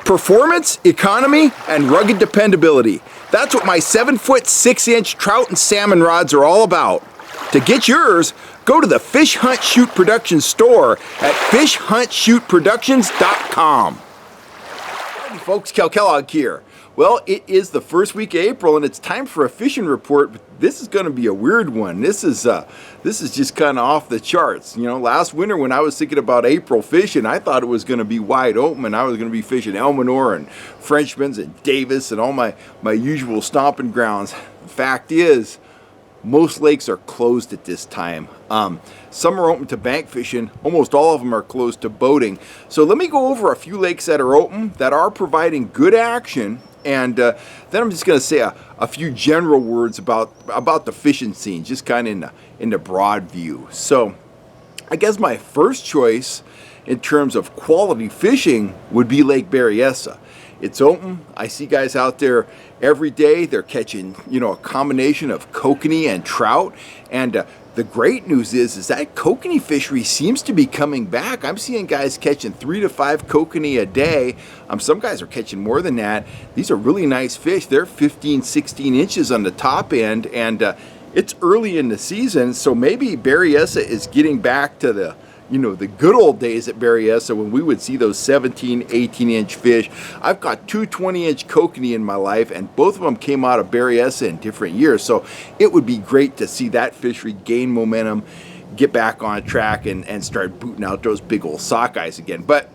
Performance, economy, and rugged dependability. That's what my 7-foot 6-inch trout and salmon rods are all about. To get yours, go to the Fish Hunt Shoot Productions store at fishhuntshootproductions.com. Howdy folks, Cal Kellogg here. Well, it is the first week of April and it's time for a fishing report. This is going to be a weird one. This is just kind of off the charts. You know, last winter when I was thinking about April fishing, I thought it was going to be wide open and I was going to be fishing Elminor and Frenchman's and Davis and all my usual stomping grounds. The fact is, most lakes are closed at this time. Some are open to bank fishing. Almost all of them are closed to boating. So let me go over a few lakes that are open, that are providing good action. And then I'm just going to say a few general words about the fishing scene, just kind of in the broad view. So I guess my first choice in terms of quality fishing would be Lake Berryessa. It's open. I see guys out there every day. They're catching, a combination of kokanee and trout. And the great news is that kokanee fishery seems to be coming back. I'm seeing guys catching 3 to 5 kokanee a day. Some guys are catching more than that. These are really nice fish. They're 15, 16 inches on the top end. And it's early in the season, so maybe Berryessa is getting back to the good old days at Berryessa when we would see those 17, 18-inch fish. I've got 2 20-inch kokanee in my life, and both of them came out of Berryessa in different years. So it would be great to see that fishery gain momentum, get back on track, and start booting out those big old sockeyes again. But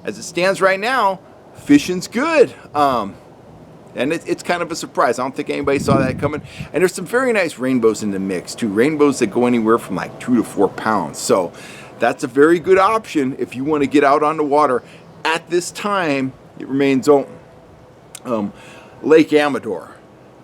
as it stands right now, fishing's good. And it's kind of a surprise. I don't think anybody saw that coming. And there's some very nice rainbows in the mix, too. Rainbows that go anywhere from like 2 to 4 pounds. So that's a very good option if you want to get out on the water. At this time, it remains open. Lake Amador.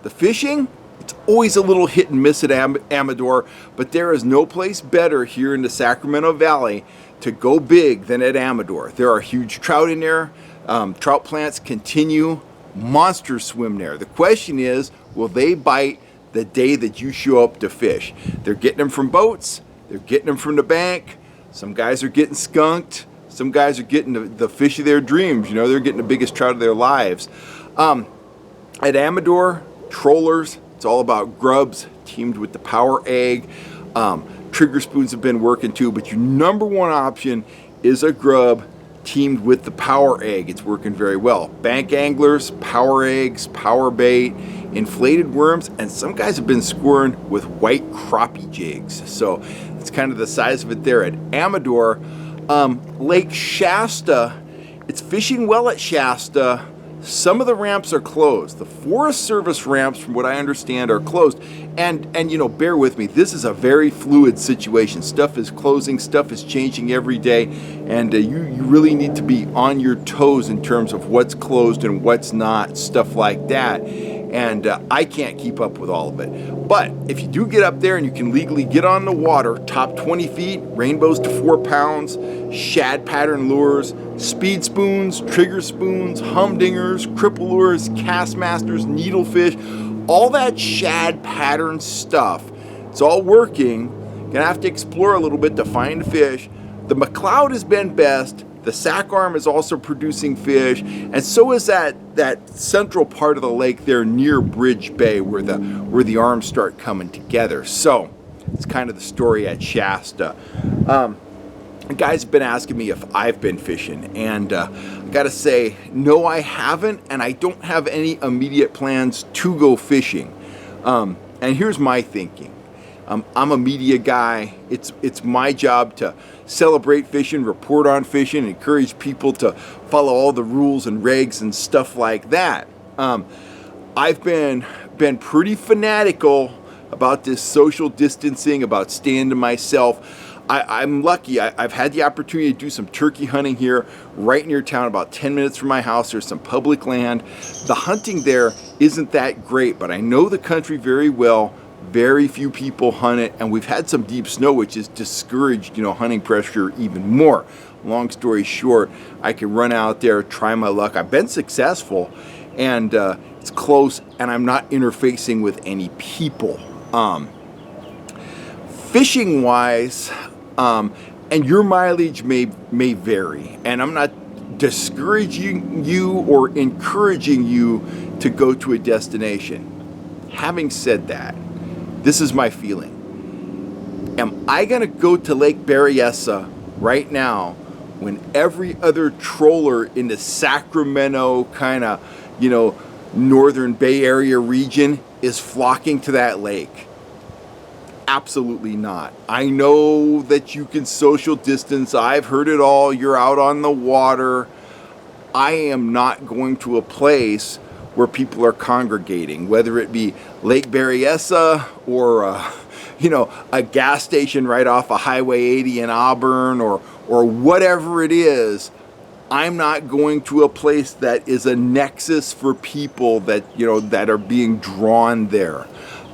The fishing, it's always a little hit and miss at Amador, but there is no place better here in the Sacramento Valley to go big than at Amador. There are huge trout in there. Trout plants continue. Monsters swim there. The question is, will they bite the day that you show up to fish? They're getting them from boats. They're getting them from the bank. Some guys are getting skunked. Some guys are getting the fish of their dreams. They're getting the biggest trout of their lives. At Amador, trollers, it's all about grubs teamed with the power egg. Trigger spoons have been working too, but your number one option is a grub teamed with the power egg. It's working very well. Bank anglers, power eggs, power bait, inflated worms, and some guys have been scoring with white crappie jigs. So it's kind of the size of it there at Amador. Lake Shasta, it's fishing well at Shasta. Some of the ramps are closed. The Forest Service ramps, from what I understand, are closed. And bear with me, this is a very fluid situation. Stuff is closing, stuff is changing every day, and you really need to be on your toes in terms of what's closed and what's not, stuff like that. And I can't keep up with all of it. But if you do get up there and you can legally get on the water, top 20 feet, rainbows to 4 pounds, shad pattern lures, speed spoons, trigger spoons, humdingers, cripple lures, cast masters, needlefish, all that shad pattern stuff. It's all working. You're gonna have to explore a little bit to find fish. The McCloud has been best. The sack arm is also producing fish, and so is that central part of the lake there near Bridge Bay where the arms start coming together. So it's kind of the story at Shasta. Guys have been asking me if I've been fishing, and I gotta say, no, I haven't, and I don't have any immediate plans to go fishing. And here's my thinking. I'm a media guy. It's my job to celebrate fishing, report on fishing, encourage people to follow all the rules and regs and stuff like that. I've been pretty fanatical about this social distancing, about staying to myself. I'm lucky. I've had the opportunity to do some turkey hunting here right near town, about 10 minutes from my house. There's some public land. The hunting there isn't that great, but I know the country very well. Very few people hunt it, and we've had some deep snow, which has discouraged, hunting pressure even more. Long story short, I can run out there, try my luck. I've been successful, and it's close, and I'm not interfacing with any people. Fishing-wise, and your mileage may vary, and I'm not discouraging you or encouraging you to go to a destination. Having said that, this is my feeling. Am I going to go to Lake Berryessa right now when every other troller in the Sacramento kind of, northern Bay Area region is flocking to that lake? Absolutely not. I know that you can social distance. I've heard it all. You're out on the water. I am not going to a place where people are congregating, whether it be Lake Berryessa or a gas station right off of Highway 80 in Auburn or whatever it is. I'm not going to a place that is a nexus for people that that are being drawn there.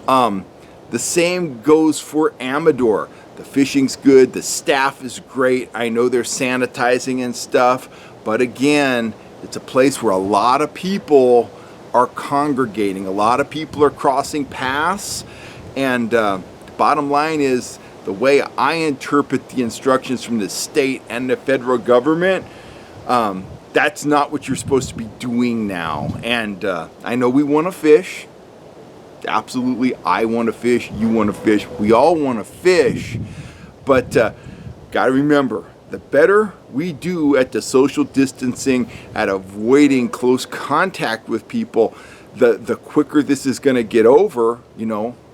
The same goes for Amador. The fishing's good, the staff is great. I know they're sanitizing and stuff, but again, it's a place where a lot of people are congregating. A lot of people are crossing paths, and bottom line is, the way I interpret the instructions from the state and the federal government, that's not what you're supposed to be doing now. And I know we want to fish. Absolutely, I want to fish, you want to fish, we all want to fish, but got to remember, the better we do at the social distancing, at avoiding close contact with people, the quicker this is going to get over.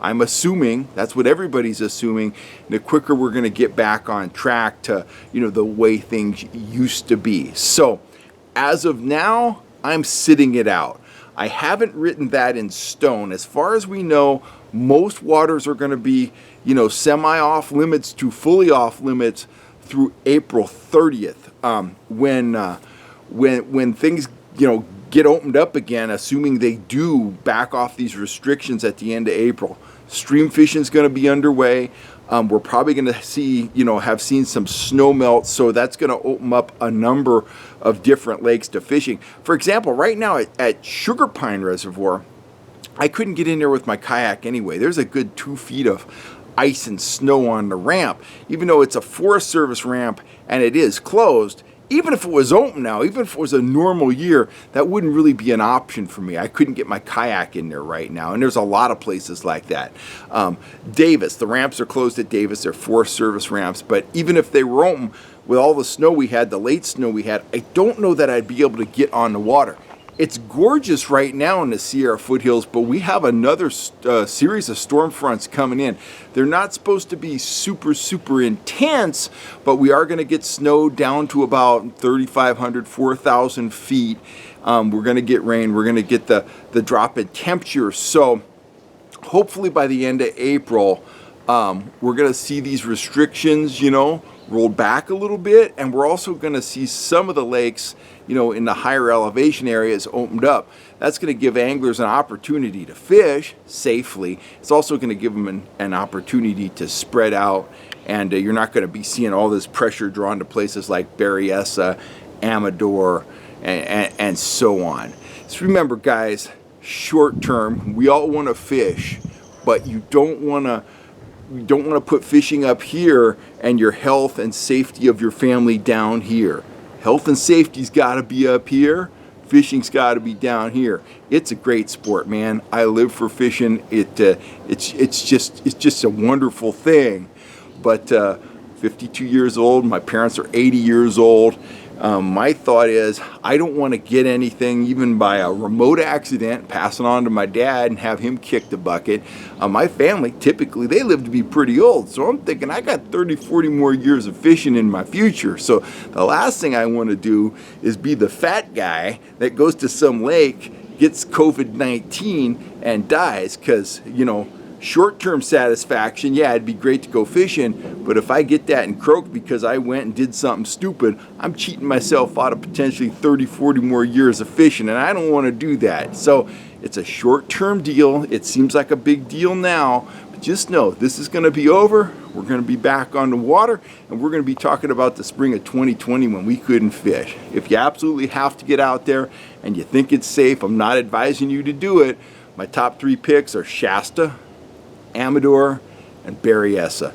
I'm assuming, that's what everybody's assuming, the quicker we're going to get back on track to, the way things used to be. So, as of now, I'm sitting it out. I haven't written that in stone. As far as we know, most waters are going to be, semi off limits to fully off limits through April 30th. When things, get opened up again, assuming they do back off these restrictions at the end of April. Stream fishing is going to be underway. We're probably going to see, have seen some snow melt, so that's going to open up a number of different lakes to fishing. For example, right now at Sugar Pine Reservoir, I couldn't get in there with my kayak anyway. There's a good 2 feet of ice and snow on the ramp. Even though it's a Forest Service ramp and it is closed, even if it was open now, even if it was a normal year, that wouldn't really be an option for me. I couldn't get my kayak in there right now, and there's a lot of places like that. Davis, the ramps are closed at Davis. They're Forest Service ramps, but even if they were open, with all the snow we had, the late snow we had, I don't know that I'd be able to get on the water. It's gorgeous right now in the Sierra foothills, but we have another series of storm fronts coming in. They're not supposed to be super intense, but we are going to get snow down to about 3,500, 4,000 feet. We're going to get rain. We're going to get the drop in temperature. So hopefully by the end of April, we're going to see these restrictions, rolled back a little bit, and we're also going to see some of the lakes, in the higher elevation areas opened up. That's going to give anglers an opportunity to fish safely. It's also going to give them an opportunity to spread out, and you're not going to be seeing all this pressure drawn to places like Berryessa, Amador, and so on. So remember, guys, short term, we all want to fish, but you don't want to put fishing up here and your health and safety of your family down here. Health and safety's got to be up here. Fishing's got to be down here. It's a great sport, man. I live for fishing. It's just a wonderful thing. But 52 years old. My parents are 80 years old. My thought is, I don't want to get anything even by a remote accident, pass it on to my dad and have him kick the bucket. My family, typically, they live to be pretty old. So I'm thinking I got 30, 40 more years of fishing in my future. So the last thing I want to do is be the fat guy that goes to some lake, gets COVID-19 and dies because, short-term satisfaction, yeah, it'd be great to go fishing, but if I get that and croak because I went and did something stupid, I'm cheating myself out of potentially 30, 40 more years of fishing, and I don't want to do that. So it's a short-term deal. It seems like a big deal now, but just know this is going to be over. We're going to be back on the water, and we're going to be talking about the spring of 2020 when we couldn't fish. If you absolutely have to get out there and you think it's safe, I'm not advising you to do it. My top 3 picks are Shasta, Amador, and Berryessa.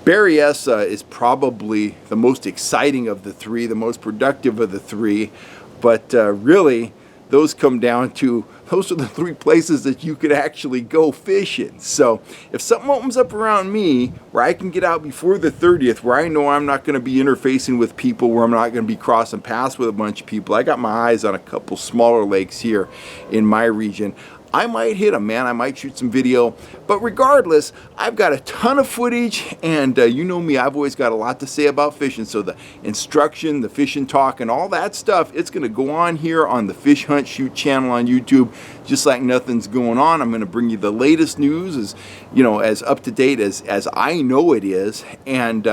Berryessa is probably the most exciting of the three, the most productive of the three, but really those come down to, those are the three places that you could actually go fishing. So if something opens up around me where I can get out before the 30th, where I know I'm not going to be interfacing with people, where I'm not going to be crossing paths with a bunch of people, I got my eyes on a couple smaller lakes here in my region, I might hit them, man. I might shoot some video. But regardless, I've got a ton of footage, and you know me, I've always got a lot to say about fishing. So the instruction, the fishing talk, and all that stuff, it's going to go on here on the Fish Hunt Shoot channel on YouTube, just like nothing's going on. I'm going to bring you the latest news, as you know, as up to date as I know it is, and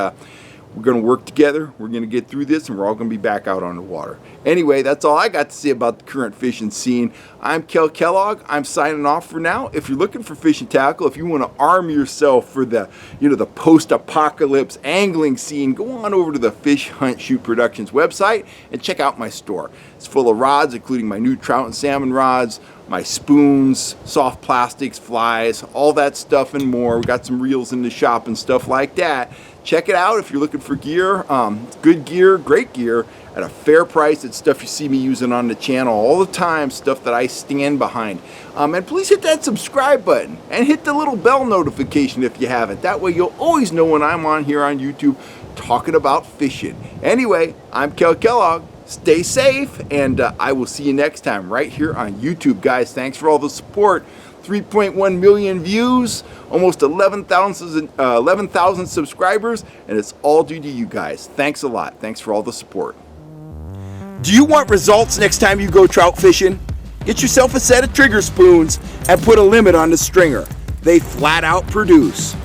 we're going to work together. We're going to get through this, and we're all going to be back out on the water. Anyway, that's all I got to say about the current fishing scene. I'm Kel Kellogg. I'm signing off for now. If you're looking for fishing tackle, if you want to arm yourself for the, you know, the post-apocalypse angling scene, go on over to the Fish Hunt Shoot Productions website and check out my store. It's full of rods, including my new trout and salmon rods, my spoons, soft plastics, flies, all that stuff and more. We got some reels in the shop and stuff like that. Check it out if you're looking for gear. Good gear, great gear at a fair price. It's stuff you see me using on the channel all the time, stuff that I stand behind. And please hit that subscribe button and hit the little bell notification if you haven't. That way you'll always know when I'm on here on YouTube talking about fishing. Anyway, I'm Kel Kellogg. Stay safe, and I will see you next time right here on YouTube, guys. Thanks for all the support. 3.1 million views, almost 11,000 subscribers, and it's all due to you guys. Thanks a lot. Thanks for all the support. Do you want results next time you go trout fishing? Get yourself a set of trigger spoons and put a limit on the stringer. They flat out produce.